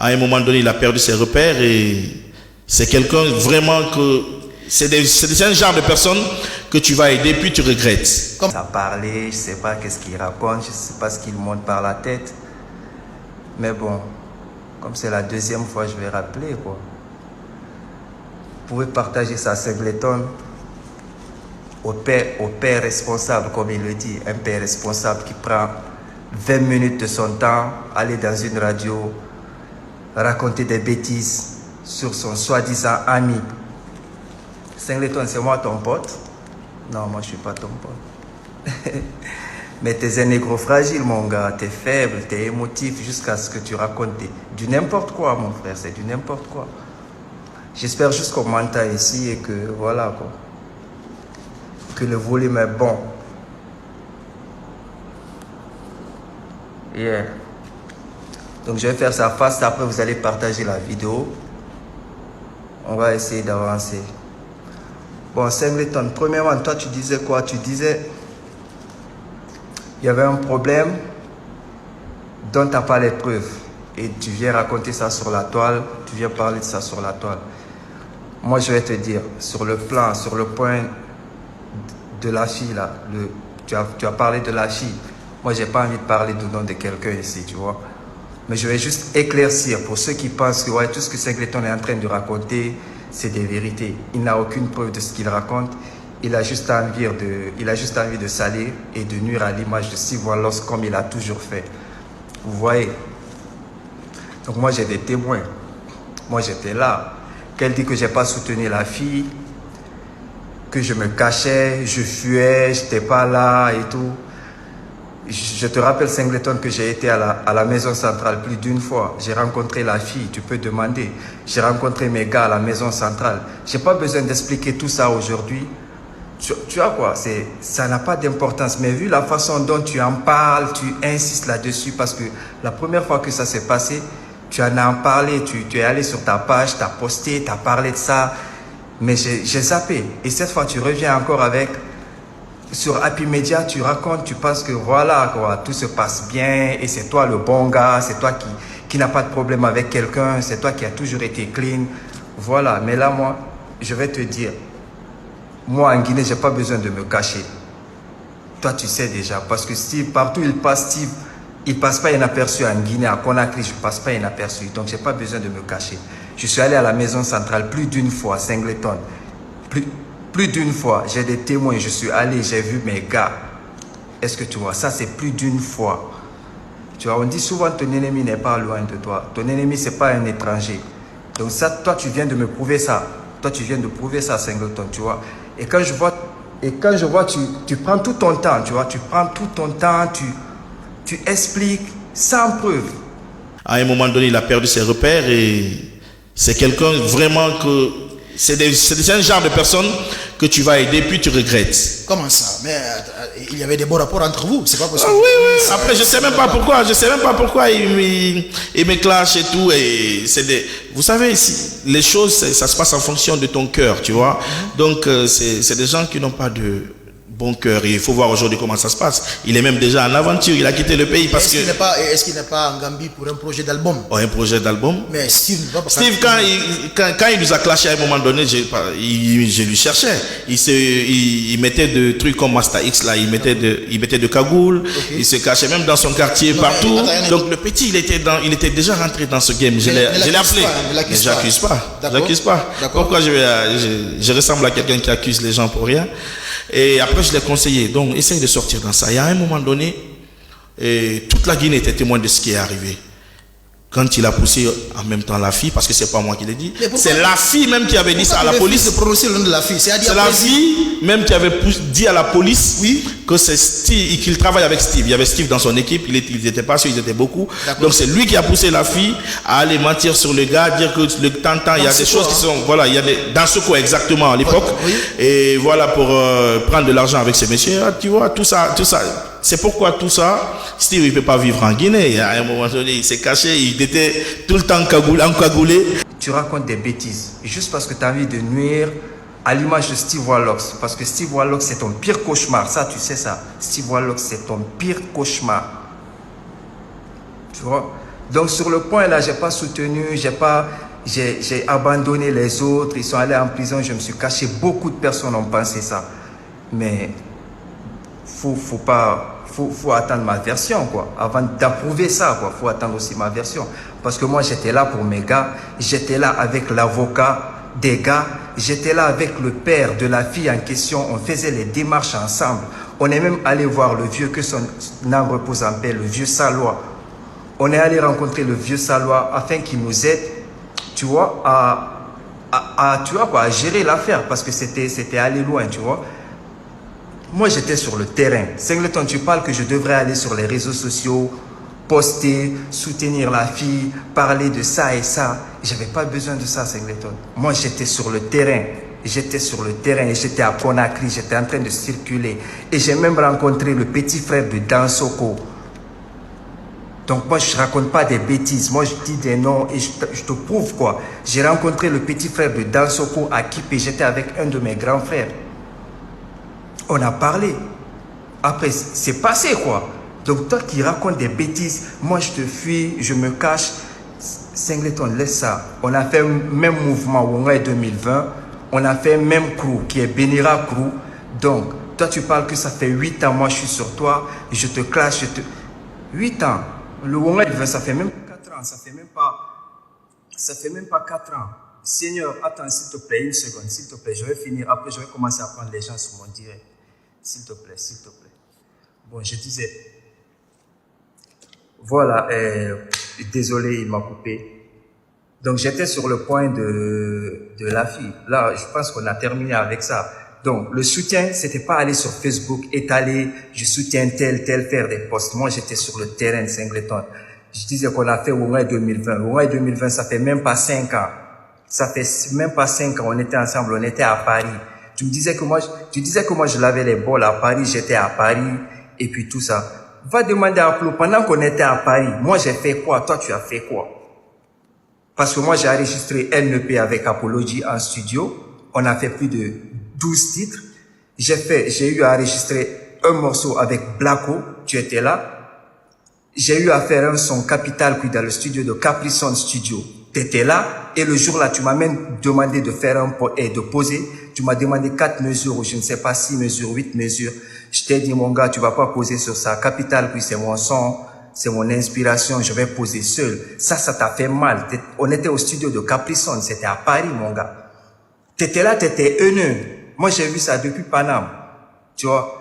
À un moment donné, il a perdu ses repères et c'est quelqu'un vraiment que... C'est un genre de personne que tu vas aider puis tu regrettes. Comme ça parlait, je ne sais pas qu'est-ce qu'il raconte, je ne sais pas ce qu'il monte par la tête. Mais bon, comme c'est la deuxième fois, je vais rappeler quoi. Vous pouvez partager ça à Singleton au père responsable, comme il le dit. Un père responsable qui prend 20 minutes de son temps, aller dans une radio, raconter des bêtises sur son soi-disant ami. Singleton, c'est moi ton pote? Non, moi je suis pas ton pote. Mais t'es un négro fragile, mon gars. T'es faible, t'es émotif jusqu'à ce que tu racontes du n'importe quoi, mon frère. C'est du n'importe quoi. J'espère juste qu'on m'entend ici et que voilà quoi. Que le volume est bon. Yeah. Donc je vais faire ça fast. Après vous allez partager la vidéo. On va essayer d'avancer. Bon, Singleton, premièrement, toi tu disais quoi? Tu disais il y avait un problème dont tu n'as pas les preuves. Et tu viens raconter ça sur la toile. Tu viens parler de ça sur la toile. Moi, je vais te dire, sur le plan, sur le point de la fille, là, tu as parlé de la fille. Moi, je n'ai pas envie de parler du nom de quelqu'un ici, tu vois. Mais je vais juste éclaircir pour ceux qui pensent que ouais, tout ce que Singleton est en train de raconter, c'est des vérités. Il n'a aucune preuve de ce qu'il raconte. Il a juste envie de salir et de nuire à l'image de Steve Wallows comme il a toujours fait. Vous voyez? Donc moi, j'ai des témoins. Moi, j'étais là. Qu'elle dit que je n'ai pas soutenu la fille, que je me cachais, je fuais, je n'étais pas là et tout. Je te rappelle, Singleton, que j'ai été à la maison centrale plus d'une fois. J'ai rencontré la fille, tu peux demander. J'ai rencontré mes gars à la maison centrale. Je n'ai pas besoin d'expliquer tout ça aujourd'hui. Tu vois quoi, ça n'a pas d'importance. Mais vu la façon dont tu en parles, tu insistes là-dessus. Parce que la première fois que ça s'est passé, tu en as parlé. Tu es allé sur ta page, tu as posté, tu as parlé de ça. Mais j'ai zappé. Et cette fois, tu reviens encore avec... Sur Happy Media, tu racontes, tu penses que voilà, quoi, tout se passe bien et c'est toi le bon gars, c'est toi qui n'a pas de problème avec quelqu'un, c'est toi qui as toujours été clean. Voilà, mais là, moi, je vais te dire, moi, en Guinée, je n'ai pas besoin de me cacher. Toi, tu sais déjà, parce que Steve, partout il passe, Steve, il ne passe pas inaperçu en Guinée, à Conakry, je ne passe pas inaperçu. Donc, je n'ai pas besoin de me cacher. Je suis allé à la maison centrale plus d'une fois, Singleton. Plus d'une fois, j'ai des témoins, je suis allé, j'ai vu mes gars. Est-ce que tu vois, ça c'est plus d'une fois. Tu vois, on dit souvent ton ennemi n'est pas loin de toi. Ton ennemi, ce n'est pas un étranger. Donc ça, toi, tu viens de me prouver ça. Toi, tu viens de prouver ça, Singleton, tu vois. Et quand je vois, tu prends tout ton temps, tu vois. Tu prends tout ton temps, tu expliques sans preuve. À un moment donné, il a perdu ses repères et c'est quelqu'un vraiment que... C'est un genre de personne que tu vas aider puis tu regrettes. Comment ça? Mais il y avait des bons rapports entre vous, c'est pas possible. Ah, oui. Après, je sais même pas pourquoi il me clash et tout. Et vous savez, les choses, ça se passe en fonction de ton cœur, tu vois. Donc, c'est des gens qui n'ont pas de bon cœur. Et il faut voir aujourd'hui comment ça se passe. Il est même déjà en aventure. Il a quitté le pays parce que... Est-ce qu'il n'est pas en Gambie pour un projet d'album? Oh, un projet d'album. Mais Steve, quand il nous a clashé à un moment donné, je lui cherchais. Il mettait de trucs comme Master X là. Il mettait de cagoule. Okay. Il se cachait même dans son quartier partout. Donc le petit, il était déjà rentré dans ce game. Je l'ai appelé. Mais j'accuse pas. J'accuse pas. Pourquoi je ressemble à quelqu'un qui accuse les gens pour rien? Et après, je l'ai conseillé. Donc, essaye de sortir dans ça. Il y a un moment donné, toute la Guinée était témoin de ce qui est arrivé. Quand il a poussé en même temps la fille, parce que c'est pas moi qui l'ai dit, c'est la fille même qui avait dit ça à la police. C'est la fille même qui avait dit à la police que c'est Steve, qu'il travaille avec Steve. Il y avait Steve dans son équipe, ils n'étaient pas sûrs, ils étaient beaucoup. Donc c'est lui qui a poussé la fille à aller mentir sur le gars, dire que le temps, il y a des choses qui sont, voilà, il y a dans ce coin exactement à l'époque. Et voilà, pour prendre de l'argent avec ces messieurs, tu vois, tout ça. C'est pourquoi tout ça, Steve il ne peut pas vivre en Guinée. À un moment donné, il s'est caché, il était tout le temps encagoulé. Tu racontes des bêtises, juste parce que tu as envie de nuire à l'image de Steve Wallows. Parce que Steve Wallows, c'est ton pire cauchemar. Ça, tu sais ça. Steve Wallows, c'est ton pire cauchemar. Tu vois? Donc sur le point là, j'ai pas soutenu, j'ai abandonné les autres, ils sont allés en prison, je me suis caché. Beaucoup de personnes ont pensé ça. Mais faut attendre ma version, quoi. Avant d'approuver ça, quoi, faut attendre aussi ma version. Parce que moi, j'étais là pour mes gars, j'étais là avec l'avocat des gars, j'étais là avec le père de la fille en question, on faisait les démarches ensemble. On est même allé voir le vieux, que son âme repose en paix, le vieux Salois. On est allé rencontrer le vieux Salois afin qu'il nous aide, tu vois, tu vois quoi, à gérer l'affaire, parce que c'était aller loin, tu vois. Moi, j'étais sur le terrain. Singleton, tu parles que je devrais aller sur les réseaux sociaux, poster, soutenir la fille, parler de ça et ça. J'avais pas besoin de ça, Singleton. Moi, j'étais sur le terrain. J'étais sur le terrain et j'étais à Conakry. J'étais en train de circuler. Et j'ai même rencontré le petit frère de Dansoko. Donc moi, je ne raconte pas des bêtises. Moi, je dis des noms et je te prouve quoi. J'ai rencontré le petit frère de Dansoko à Kipé. J'étais avec un de mes grands frères. On a parlé. Après, c'est passé quoi. Donc toi qui racontes des bêtises, moi je te fuis, je me cache. Singleton, laisse ça. On a fait le même mouvement au 2020. On a fait même crew qui est Benira Crew. Donc, toi tu parles que ça fait 8 ans, moi je suis sur toi. Je te clash, 8 ans. Le Wonga, ça fait même 4 ans. Ça fait même pas 4 ans. Seigneur, attends s'il te plaît, une seconde, s'il te plaît. Je vais finir. Après, je vais commencer à prendre les gens sur mon direct. S'il te plaît, s'il te plaît. Bon, je disais... Voilà, désolé, il m'a coupé. Donc, j'étais sur le point de la fille. Là, je pense qu'on a terminé avec ça. Donc, le soutien, c'était pas aller sur Facebook, étaler, je soutiens tel, faire des posts. Moi, j'étais sur le terrain de Singleton. Je disais qu'on a fait Wonga 2020. Wonga 2020, ça fait même pas 5 ans. Ça fait même pas 5 ans. On était ensemble, on était à Paris. Tu disais que moi, je lavais les bols à Paris, j'étais à Paris, et puis tout ça. Va demander à Plo, pendant qu'on était à Paris, moi j'ai fait quoi? Toi tu as fait quoi? Parce que moi j'ai enregistré NEP avec Apology en studio. On a fait plus de 12 titres. J'ai eu à enregistrer un morceau avec Blacko, tu étais là. J'ai eu à faire un son Capital puis dans le studio de Caprison Studio. Tu étais là. Et le jour-là, tu m'as même demandé de faire de poser. Tu m'as demandé 4 mesures ou je ne sais pas 6 mesures, 8 mesures. Je t'ai dit, mon gars, tu vas pas poser sur ça. Capital, puis c'est mon son, c'est mon inspiration, je vais poser seul. Ça t'a fait mal. On était au studio de Caprison, c'était à Paris, mon gars. T'étais là, t'étais haineux. Moi, j'ai vu ça depuis Paname. Tu vois.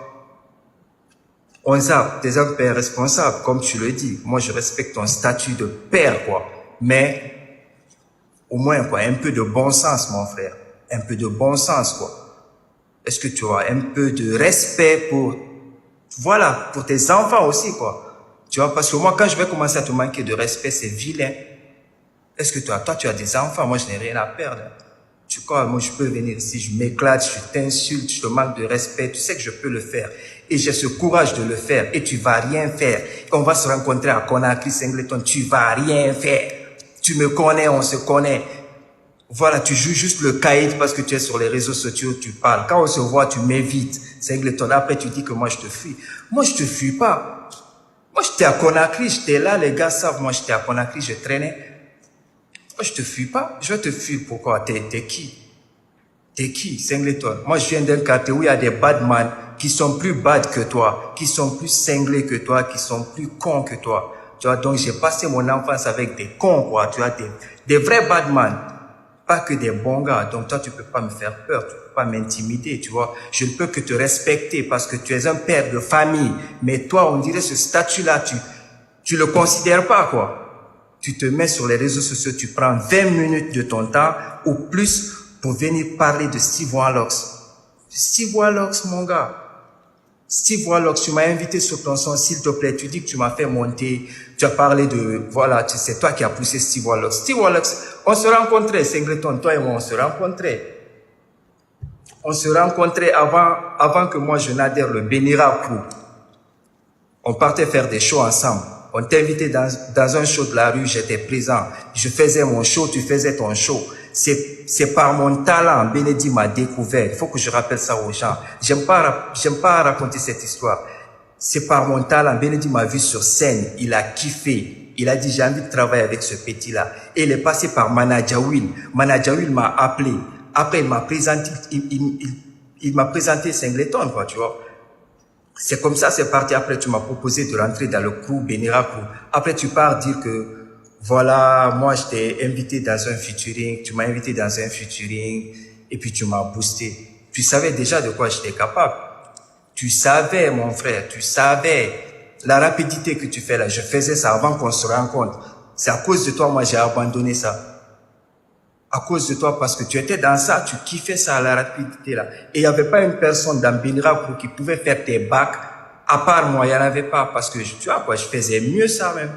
On zappe, t'es un père responsable, comme tu le dis. Moi, je respecte ton statut de père, quoi. Mais, au moins, quoi, un peu de bon sens, mon frère. Un peu de bon sens, quoi. Est-ce que tu as un peu de respect pour, voilà, pour tes enfants aussi, quoi. Tu vois, parce que moi, quand je vais commencer à te manquer de respect, c'est vilain. Est-ce que toi, tu as des enfants? Moi, je n'ai rien à perdre. Tu crois, moi, je peux venir ici, je m'éclate, je t'insulte, je te manque de respect. Tu sais que je peux le faire. Et j'ai ce courage de le faire. Et tu vas rien faire. On va se rencontrer à Conakry, Singleton. Tu vas rien faire. Tu me connais, on se connaît. Voilà, tu joues juste le caïd parce que tu es sur les réseaux sociaux, tu parles. Quand on se voit, tu m'évites. Singleton, après tu dis que moi je te fuis. Moi je te fuis pas. Moi j'étais à Conakry, j'étais là, les gars savent, moi j'étais à Conakry, je traînais. Moi je te fuis pas. Je vais te fuir, pourquoi? T'es qui? T'es qui, Singleton? Moi je viens d'un quartier où il y a des badman qui sont plus bad que toi, qui sont plus cinglés que toi, qui sont plus cons que toi. Tu vois, donc j'ai passé mon enfance avec des cons, quoi. Tu vois, des vrais badman. Pas que des bons gars. Donc toi, tu peux pas me faire peur, tu peux pas m'intimider, tu vois. Je ne peux que te respecter parce que tu es un père de famille. Mais toi, on dirait ce statut-là, tu le considères pas, quoi. Tu te mets sur les réseaux sociaux, tu prends 20 minutes de ton temps ou plus pour venir parler de Steve Wallox. Steve Wallox, mon gars. Steve Wallox, tu m'as invité sur ton son, s'il te plaît. Tu dis que tu m'as fait monter. Tu as parlé de, voilà, c'est toi qui as poussé Steve Wallox. Steve Wallox, on se rencontrait, Singleton, toi et moi, on se rencontrait. On se rencontrait avant que moi je n'adhère le Benira Crew. On partait faire des shows ensemble. On t'invitait dans un show de la rue, j'étais présent. Je faisais mon show, tu faisais ton show. C'est par mon talent, Bénédit m'a découvert. Il faut que je rappelle ça aux gens. J'aime pas raconter cette histoire. C'est par mon talent, Bénédit m'a vu sur scène, il a kiffé. Il a dit, j'ai envie de travailler avec ce petit-là. Et il est passé par Manajawil. Manajawil m'a appelé. Après, il m'a présenté, il m'a présenté Singleton, quoi, tu vois. C'est comme ça, c'est parti. Après, tu m'as proposé de rentrer dans le crew, Benira Crew. Après, tu pars dire que, voilà, moi, je t'ai invité dans un featuring, tu m'as invité dans un featuring, et puis tu m'as boosté. Tu savais déjà de quoi j'étais capable. Tu savais, mon frère, tu savais la rapidité que tu fais là. Je faisais ça avant qu'on se rencontre. C'est à cause de toi, moi, j'ai abandonné ça. À cause de toi, parce que tu étais dans ça, tu kiffais ça, la rapidité là. Et il n'y avait pas une personne dans Benira Crew qui pouvait faire tes bacs. À part moi, il n'y en avait pas, parce que, tu vois quoi, je faisais mieux ça même.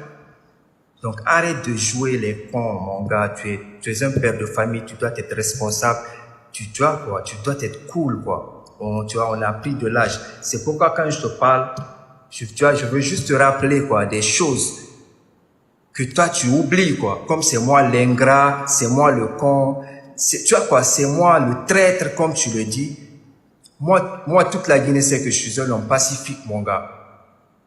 Donc, arrête de jouer les cons, mon gars. Tu es un père de famille, tu dois être responsable. Tu vois quoi, tu dois être cool, quoi. Bon, tu vois, on a pris de l'âge. C'est pourquoi quand je te parle, tu vois, je veux juste te rappeler, quoi, des choses que toi, tu oublies, quoi. Comme c'est moi l'ingrat, c'est moi le con. Tu vois quoi, c'est moi le traître, comme tu le dis. Moi, toute la Guinée sait que je suis un homme pacifique, mon gars.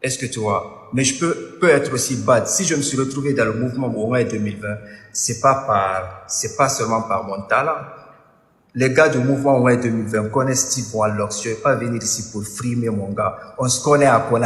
Est-ce que tu vois? Mais je peux être aussi bad. Si je me suis retrouvé dans le mouvement Mourmet 2020, c'est pas seulement par mon talent. Les gars du mouvement Mourmet 2020 connaissent Steve Wallox. Je vais pas venir ici pour frimer, mon gars. On se connaît à Conakry.